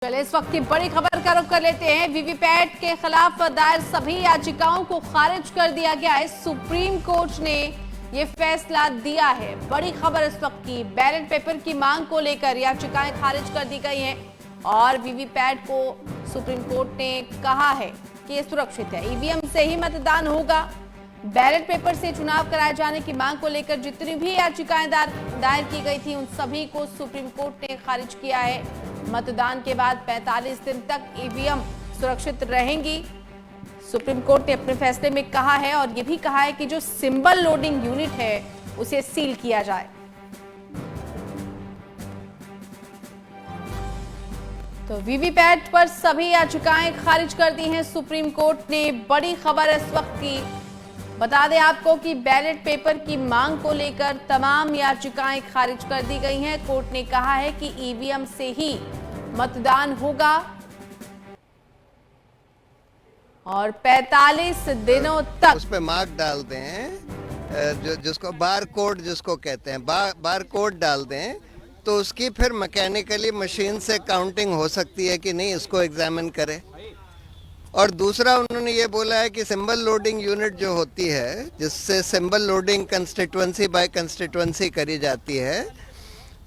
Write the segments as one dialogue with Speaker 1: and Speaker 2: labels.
Speaker 1: चलिए इस वक्त की बड़ी खबर का रुख कर लेते हैं। वीवीपैट के खिलाफ दायर सभी याचिकाओं को खारिज कर दिया गया है। सुप्रीम कोर्ट ने ये फैसला दिया है। बड़ी खबर इस वक्त की, बैलेट पेपर की मांग को लेकर याचिकाएं खारिज कर दी गई हैं और वीवीपैट को सुप्रीम कोर्ट ने कहा है कि ये सुरक्षित है, ईवीएम से ही मतदान होगा। बैलेट पेपर से चुनाव कराए जाने की मांग को लेकर जितनी भी याचिकाएं दायर की गई थी उन सभी को सुप्रीम कोर्ट ने खारिज किया है। मतदान के बाद 45 दिन तक ईवीएम सुरक्षित रहेंगी, सुप्रीम कोर्ट ने अपने फैसले में कहा है। और यह भी कहा है कि जो सिंबल लोडिंग यूनिट है उसे सील किया जाए। तो वीवीपैट पर सभी याचिकाएं खारिज कर दी हैं सुप्रीम कोर्ट ने। बड़ी खबर इस वक्त की, बता दें आपको कि बैलेट पेपर की मांग को लेकर तमाम याचिकाएं खारिज कर दी गई हैं। कोर्ट ने कहा है कि ईवीएम से ही मतदान होगा और 45 दिनों तक
Speaker 2: उस पे मार्क डालते हैं, जिसको बार कोड जिसको कहते हैं, बार कोड डाल दें तो उसकी फिर मैकेनिकली मशीन से काउंटिंग हो सकती है कि नहीं, इसको एग्जामिन करें। और दूसरा उन्होंने ये बोला है कि सिंबल लोडिंग यूनिट जो होती है, जिससे symbol loading constituency by constituency करी जाती है,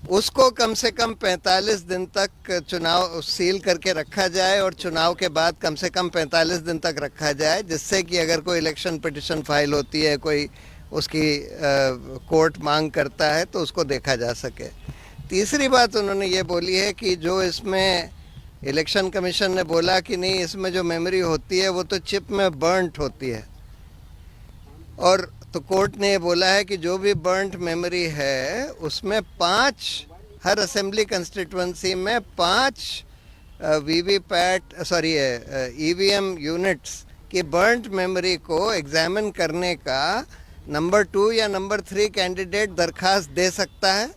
Speaker 2: उसको कम से कम 45 दिन तक चुनाव सील करके रखा जाए और चुनाव के बाद कम से कम 45 दिन तक रखा जाए, जिससे कि अगर कोई इलेक्शन पिटिशन फाइल होती है, कोई उसकी कोर्ट मांग करता है तो उसको देखा जा सके। तीसरी बात उन्होंने ये बोली है कि जो इसमें इलेक्शन कमीशन ने बोला कि नहीं, इसमें जो मेमोरी होती है वो तो चिप में बर्न्ट होती है, और तो कोर्ट ने ये बोला है कि जो भी बर्न्ट मेमोरी है उसमें 5 हर असेंबली कंस्टिट्यूएंसी में 5 ईवीएम यूनिट्स की बर्न्ट मेमोरी को एग्जामिन करने का नंबर 2 या नंबर 3 कैंडिडेट दरखास्त दे सकता है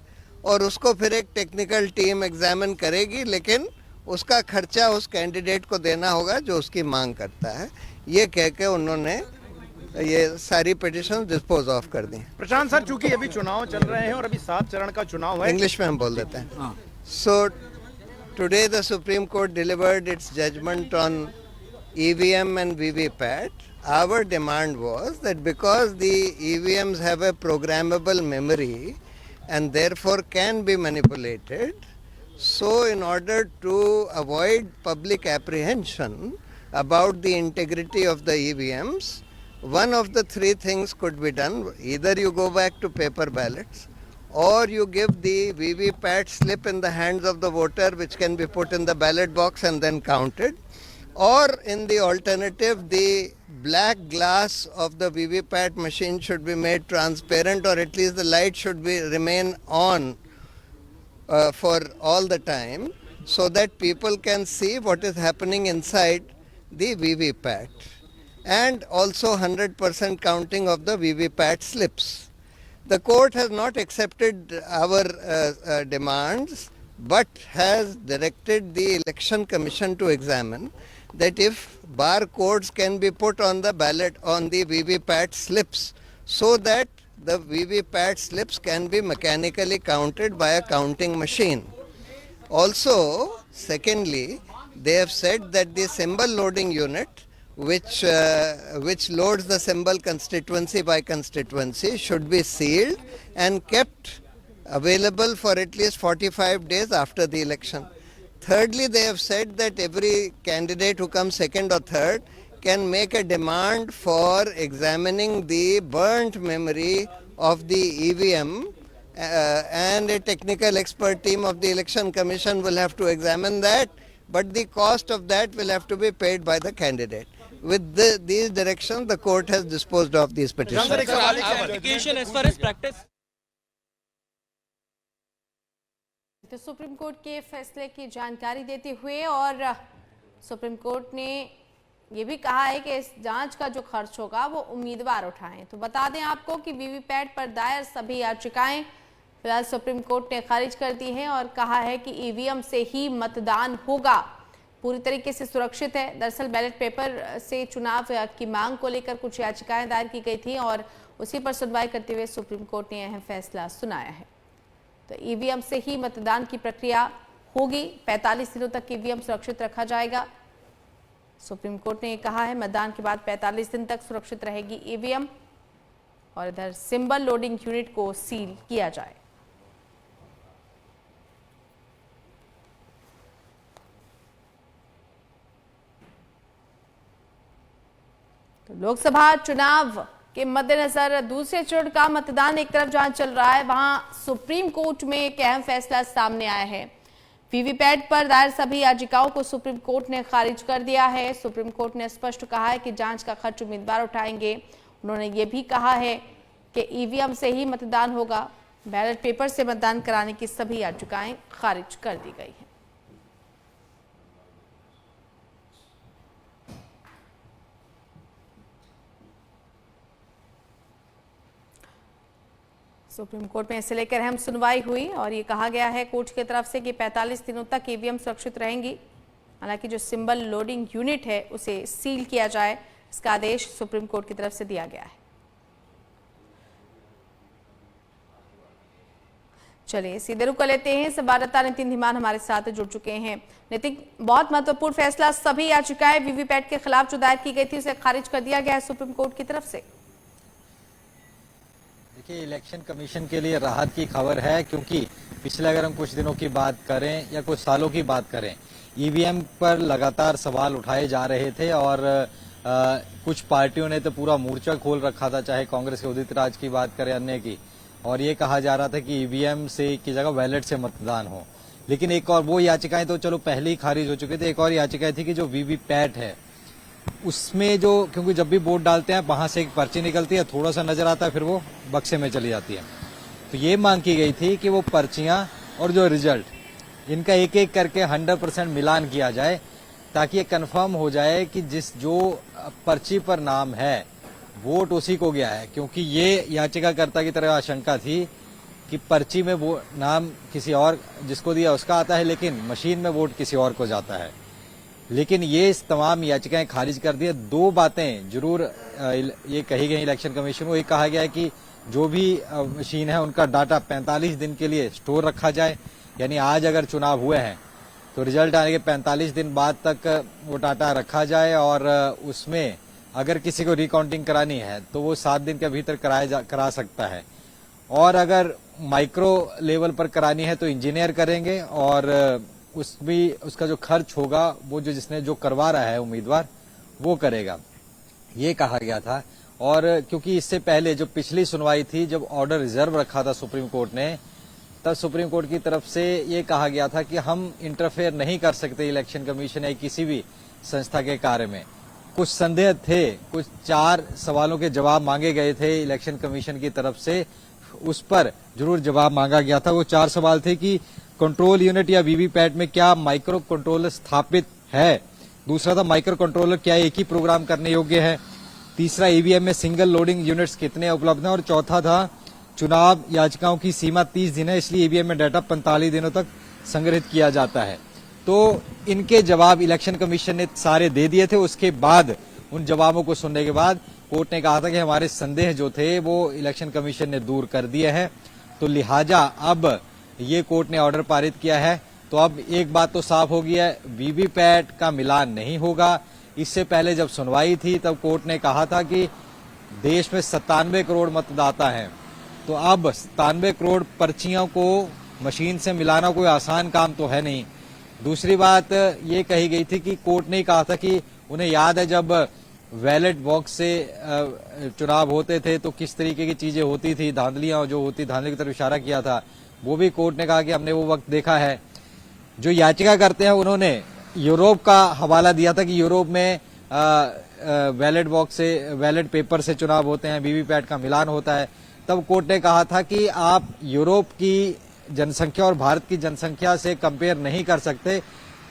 Speaker 2: और उसको फिर एक टेक्निकल टीम एग्जामिन करेगी, लेकिन उसका खर्चा उस कैंडिडेट को देना होगा जो उसकी मांग करता है। ये कह के उन्होंने ये सारी पिटिशन डिस्पोज ऑफ कर दी।
Speaker 3: प्रशांत सर, चूंकि अभी चुनाव चल रहे हैं और अभी 7 चरण का चुनाव है,
Speaker 2: इंग्लिश में हम बोल देते हैं। So today the supreme court delivered its judgment on EVM and VVPAT. Our demand was that because the EVMs have a programmable memory and therefore can be manipulated, so in order to avoid public apprehension about the integrity of the EVMs, one of the 3 things could be done. Either you go back to paper ballots, or you give the VVPAT slip in the hands of the voter, which can be put in the ballot box and then counted, or in the alternative, the black glass of the VVPAT machine should be made transparent, or at least the light should remain on for all the time, so that people can see what is happening inside the VVPAT, and also 100% counting of the VVPAT slips. The court has not accepted our demands, but has directed the Election Commission to examine that if barcodes can be put on the ballot, on the VVPAT slips, so that the VVPAT slips can be mechanically counted by a counting machine. Also, secondly, they have said that the symbol loading unit, which loads the symbol constituency by constituency, should be sealed and kept available for at least 45 days after the election. Thirdly, they have said that every candidate who comes second or third can make a demand for examining the burnt memory of the EVM, and a technical expert team of the Election Commission will have to examine that, but the cost of that will have to be paid by the candidate. With these directions, the court has disposed of these petitions.
Speaker 4: Application as far as practice.
Speaker 1: तो supreme court के फैसले की जानकारी देते हुए और supreme court ने ये भी कहा है कि इस जांच का जो खर्च होगा वो उम्मीदवार उठाएं। तो बता दें आपको कि वीवीपैट पर दायर सभी याचिकाएं फिलहाल सुप्रीम कोर्ट ने खारिज कर दी हैं और कहा है कि ईवीएम से ही मतदान होगा, पूरी तरीके से सुरक्षित है। दरअसल बैलेट पेपर से चुनाव की मांग को लेकर कुछ याचिकाएं दायर की गई थी और उसी पर सुनवाई करते हुए सुप्रीम कोर्ट ने यह फैसला सुनाया है। तो ईवीएम से ही मतदान की प्रक्रिया होगी। 45 दिनों तक ईवीएम सुरक्षित रखा जाएगा। सुप्रीम कोर्ट ने कहा है मतदान के बाद 45 दिन तक सुरक्षित रहेगी ईवीएम। और इधर सिंबल लोडिंग यूनिट को सील किया जाए। तो लोकसभा चुनाव के मद्देनजर दूसरे चरण का मतदान एक तरफ जहां चल रहा है, वहां सुप्रीम कोर्ट में एक अहम फैसला सामने आया है। वीवीपैट पर दायर सभी याचिकाओं को सुप्रीम कोर्ट ने खारिज कर दिया है। सुप्रीम कोर्ट ने स्पष्ट कहा है कि जांच का खर्च उम्मीदवार उठाएंगे। उन्होंने ये भी कहा है कि ईवीएम से ही मतदान होगा। बैलेट पेपर से मतदान कराने की सभी याचिकाएं खारिज कर दी गई हैं। सुप्रीम कोर्ट में इसे लेकर अहम सुनवाई हुई और ये कहा गया है कोर्ट की तरफ से कि 45 दिनों तक ईवीएम सुरक्षित रहेंगी। हालांकि जो सिंबल लोडिंग यूनिट है उसे सील किया जाए, इसका आदेश सुप्रीम कोर्ट की तरफ से दिया गया है। चलिए सीधे रुक कर लेते हैं। संवाददाता नितिन धीमान हमारे साथ जुड़ चुके हैं। नितिन, बहुत महत्वपूर्ण फैसला, सभी याचिकाएं वीवीपैट के खिलाफ जो दायर की गई थी उसे खारिज कर दिया गया है सुप्रीम कोर्ट की तरफ से।
Speaker 5: देखिए, इलेक्शन कमीशन के लिए राहत की खबर है, क्योंकि पिछले अगर हम कुछ दिनों की बात करें या कुछ सालों की बात करें, ईवीएम पर लगातार सवाल उठाए जा रहे थे और कुछ पार्टियों ने तो पूरा मोर्चा खोल रखा था, चाहे कांग्रेस के उदित राज की बात करें, अन्य की, और ये कहा जा रहा था कि ईवीएम से की जगह बैलेट से मतदान हो। लेकिन एक और वो याचिकाएं तो चलो पहले ही खारिज हो चुकी थी। एक और याचिकाएं थी कि जो वीवीपैट है उसमें जो, क्योंकि जब भी वोट डालते हैं वहां से एक पर्ची निकलती है, थोड़ा सा नजर आता है, फिर वो बक्से में चली जाती है। तो ये मांग की गई थी कि वो पर्चियां और जो रिजल्ट इनका एक एक करके 100% मिलान किया जाए, ताकि ये कंफर्म हो जाए कि जो पर्ची पर नाम है वोट उसी को गया है। क्योंकि ये याचिकाकर्ता की तरह आशंका थी कि पर्ची में वो नाम किसी और जिसको दिया उसका आता है, लेकिन मशीन में वोट किसी और को जाता है। लेकिन ये इस तमाम याचिकाएं खारिज कर दी है। दो बातें जरूर ये कही गई इलेक्शन कमीशन को। एक कहा गया है कि जो भी मशीन है उनका डाटा 45 दिन के लिए स्टोर रखा जाए, यानी आज अगर चुनाव हुए हैं तो रिजल्ट आने के 45 दिन बाद तक वो डाटा रखा जाए, और उसमें अगर किसी को रिकाउंटिंग करानी है तो वो 7 दिन के भीतर करा सकता है, और अगर माइक्रो लेवल पर करानी है तो इंजीनियर करेंगे, और उसका जो खर्च होगा वो जिसने जो करवा रहा है उम्मीदवार वो करेगा, ये कहा गया था। और क्योंकि इससे पहले जो पिछली सुनवाई थी, जब ऑर्डर रिजर्व रखा था सुप्रीम कोर्ट ने, तब सुप्रीम कोर्ट की तरफ से ये कहा गया था कि हम इंटरफेयर नहीं कर सकते इलेक्शन कमीशन या किसी भी संस्था के कार्य में। कुछ संदेह थे, कुछ 4 सवालों के जवाब मांगे गए थे इलेक्शन कमीशन की तरफ से, उस पर जरूर जवाब मांगा गया था। वो 4 सवाल थे कि कंट्रोल यूनिट या वीवीपैट में क्या माइक्रो कंट्रोलर स्थापित है, दूसरा था माइक्रो कंट्रोलर क्या एक ही प्रोग्राम करने योग्य है, तीसरा ईवीएम में सिंगल लोडिंग यूनिट्स कितने उपलब्ध हैं, और चौथा था चुनाव याचिकाओं की सीमा 30 दिन है, इसलिए ईवीएम में डाटा 45 दिनों तक संग्रहित किया जाता है। तो इनके जवाब इलेक्शन कमीशन ने सारे दे दिए थे। उसके बाद उन जवाबों को सुनने के बाद कोर्ट ने कहा था कि हमारे संदेह जो थे वो इलेक्शन कमीशन ने दूर कर दिए हैं, तो लिहाजा अब ये कोर्ट ने ऑर्डर पारित किया है। तो अब एक बात तो साफ हो गई है, वीवीपैट का मिलान नहीं होगा। इससे पहले जब सुनवाई थी तब कोर्ट ने कहा था कि देश में 97 करोड़ मतदाता हैं, तो अब 97 करोड़ पर्चियों को मशीन से मिलाना कोई आसान काम तो है नहीं। दूसरी बात ये कही गई थी कि कोर्ट ने कहा था कि उन्हें याद है जब बैलेट बॉक्स से चुनाव होते थे तो किस तरीके की चीजें होती थी, धांधलियां जो होती, धांधली की तरफ इशारा किया था। वो भी कोर्ट ने कहा कि हमने वो वक्त देखा है। जो याचिका करते हैं उन्होंने यूरोप का हवाला दिया था कि यूरोप में बैलेट बॉक्स से, बैलेट पेपर से चुनाव होते हैं, वीवीपैट का मिलान होता है। तब कोर्ट ने कहा था कि आप यूरोप की जनसंख्या और भारत की जनसंख्या से कंपेयर नहीं कर सकते,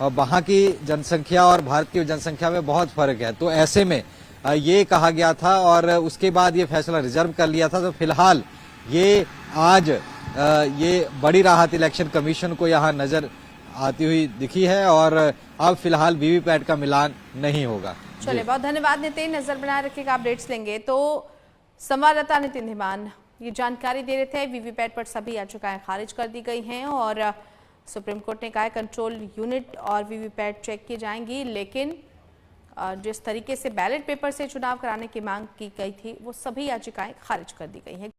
Speaker 5: और वहां की जनसंख्या और भारत की जनसंख्या में बहुत फर्क है। तो ऐसे में ये कहा गया था और उसके बाद ये फैसला रिजर्व कर लिया था। तो फिलहाल ये आज ये बड़ी राहत इलेक्शन कमीशन को यहाँ नजर आती हुई दिखी है, और अब फिलहाल वीवीपैट का मिलान नहीं होगा।
Speaker 1: चलिए, बहुत धन्यवाद नितिन, नजर बनाए रखिएगा, अपडेट्स लेंगे। तो संवाददाता नितिन धीमान ये जानकारी दे रहे थे। वीवीपैट पर सभी याचिकाएं खारिज कर दी गई हैं और सुप्रीम कोर्ट ने कहा है कंट्रोल यूनिट और वीवीपैट चेक की जाएंगी, लेकिन जिस तरीके से बैलेट पेपर से चुनाव कराने की मांग की गई थी वो सभी याचिकाएं खारिज कर दी गई हैं।